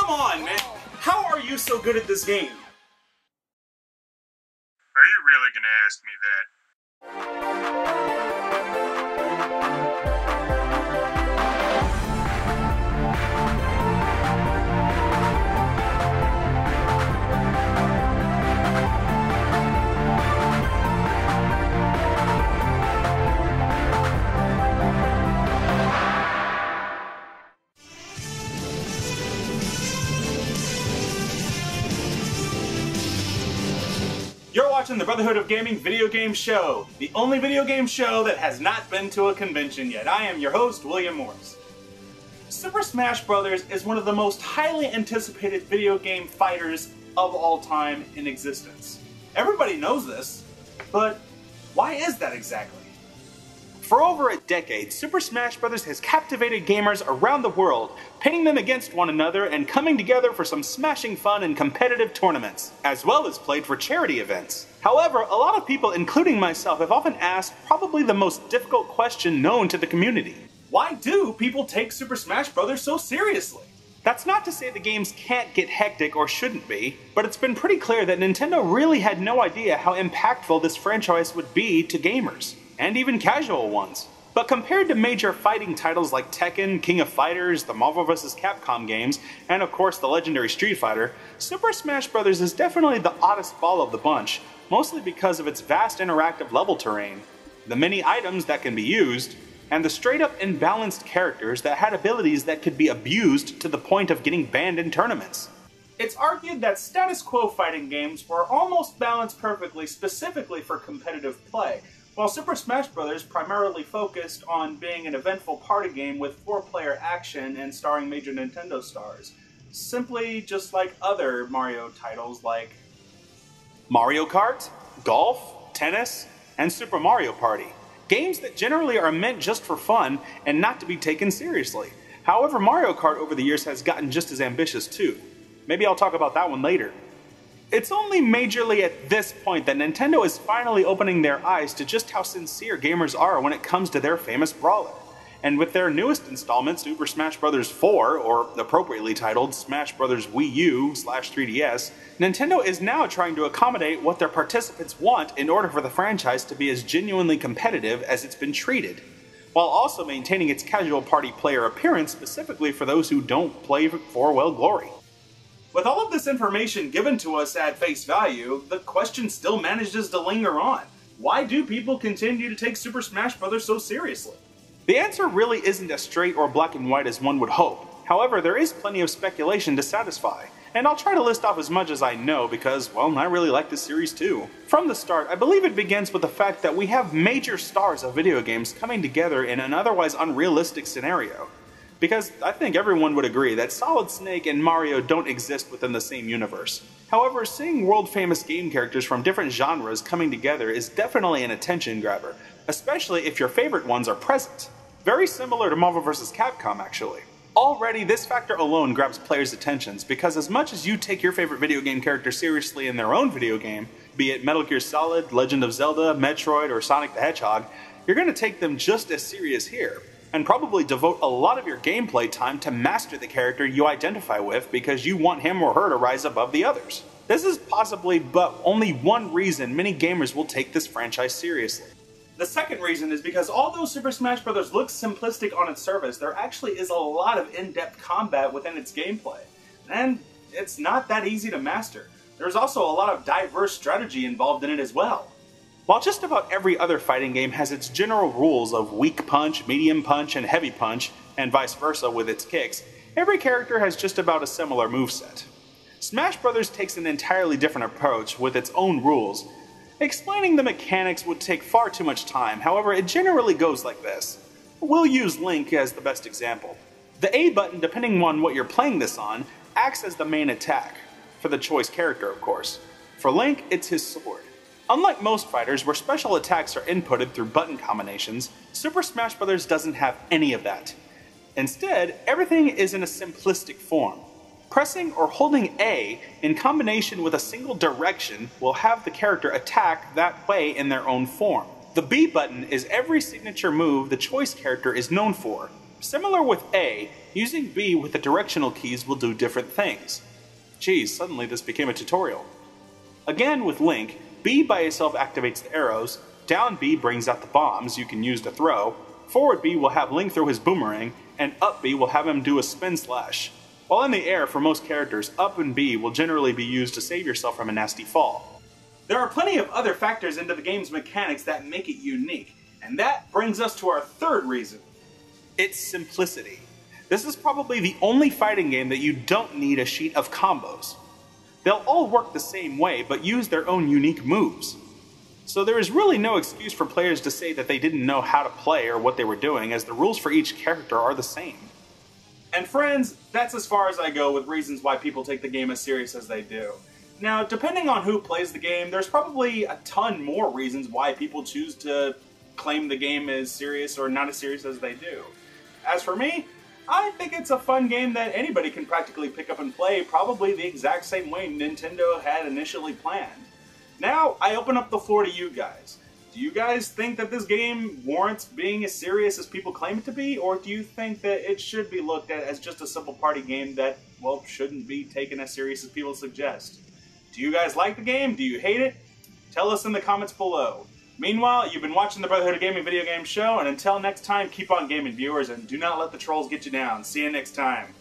Come on, man! How are you so good at this game? Are you really gonna ask me that? You're watching the Brotherhood of Gaming video game show, the only video game show that has not been to a convention yet. I am your host, William Morris. Super Smash Bros. Is one of the most highly anticipated video game fighters of all time in existence. Everybody knows this, but why is that exactly? For over a decade, Super Smash Bros. Has captivated gamers around the world, pitting them against one another and coming together for some smashing fun and competitive tournaments, as well as played for charity events. However, a lot of people, including myself, have often asked probably the most difficult question known to the community. Why do people take Super Smash Bros. So seriously? That's not to say the games can't get hectic or shouldn't be, but it's been pretty clear that Nintendo really had no idea how impactful this franchise would be to gamers, and even casual ones. But compared to major fighting titles like Tekken, King of Fighters, the Marvel vs. Capcom games, and of course the legendary Street Fighter, Super Smash Bros. Is definitely the oddest ball of the bunch, mostly because of its vast interactive level terrain, the many items that can be used, and the straight-up imbalanced characters that had abilities that could be abused to the point of getting banned in tournaments. It's argued that status quo fighting games were almost balanced perfectly specifically for competitive play, while Super Smash Bros. Primarily focused on being an eventful party game with 4-player action and starring major Nintendo stars. Simply just like other Mario titles like Mario Kart, Golf, Tennis, and Super Mario Party. Games that generally are meant just for fun and not to be taken seriously. However, Mario Kart over the years has gotten just as ambitious too. Maybe I'll talk about that one later. It's only majorly at this point that Nintendo is finally opening their eyes to just how sincere gamers are when it comes to their famous brawler. And with their newest installment, Super Smash Bros. 4, or appropriately titled Smash Bros. WiiU/3DS, Nintendo is now trying to accommodate what their participants want in order for the franchise to be as genuinely competitive as it's been treated, while also maintaining its casual party player appearance specifically for those who don't play for, well, glory. With all of this information given to us at face value, the question still manages to linger on. Why do people continue to take Super Smash Bros. So seriously? The answer really isn't as straight or black and white as one would hope. However, there is plenty of speculation to satisfy, and I'll try to list off as much as I know because, well, I really like this series too. From the start, I believe it begins with the fact that we have major stars of video games coming together in an otherwise unrealistic scenario. Because I think everyone would agree that Solid Snake and Mario don't exist within the same universe. However, seeing world-famous game characters from different genres coming together is definitely an attention grabber, especially if your favorite ones are present. Very similar to Marvel vs. Capcom, actually. Already, this factor alone grabs players' attentions, because as much as you take your favorite video game character seriously in their own video game, be it Metal Gear Solid, Legend of Zelda, Metroid, or Sonic the Hedgehog, you're going to take them just as serious here, and probably devote a lot of your gameplay time to master the character you identify with because you want him or her to rise above the others. This is possibly but only one reason many gamers will take this franchise seriously. The second reason is because although Super Smash Bros. Looks simplistic on its surface, there actually is a lot of in-depth combat within its gameplay. And it's not that easy to master. There's also a lot of diverse strategy involved in it as well. While just about every other fighting game has its general rules of weak punch, medium punch, and heavy punch, and vice versa with its kicks, every character has just about a similar moveset. Smash Bros. Takes an entirely different approach with its own rules. Explaining the mechanics would take far too much time, however it generally goes like this. We'll use Link as the best example. The A button, depending on what you're playing this on, acts as the main attack, for the choice character of course. For Link, it's his sword. Unlike most fighters where special attacks are inputted through button combinations, Super Smash Bros. Doesn't have any of that. Instead, everything is in a simplistic form. Pressing or holding A in combination with a single direction will have the character attack that way in their own form. The B button is every signature move the choice character is known for, Similar with A, using B with the directional keys will do different things. Geez, suddenly this became a tutorial. Again with Link, B by itself activates the arrows, down B brings out the bombs you can use to throw, forward B will have Link throw his boomerang, and up B will have him do a spin slash. While in the air for most characters, up and B will generally be used to save yourself from a nasty fall. There are plenty of other factors into the game's mechanics that make it unique, and that brings us to our third reason. It's simplicity. This is probably the only fighting game that you don't need a sheet of combos. They'll all work the same way, but use their own unique moves. So there is really no excuse for players to say that they didn't know how to play or what they were doing, as the rules for each character are the same. And friends, that's as far as I go with reasons why people take the game as serious as they do. Now, depending on who plays the game, there's probably a ton more reasons why people choose to claim the game as serious or not as serious as they do. As for me, I think it's a fun game that anybody can practically pick up and play, probably the exact same way Nintendo had initially planned. Now, I open up the floor to you guys. Do you guys think that this game warrants being as serious as people claim it to be, or do you think that it should be looked at as just a simple party game that, well, shouldn't be taken as serious as people suggest? Do you guys like the game? Do you hate it? Tell us in the comments below. Meanwhile, you've been watching the Brotherhood of Gaming video game show, and until next time, keep on gaming, viewers, and do not let the trolls get you down. See you next time.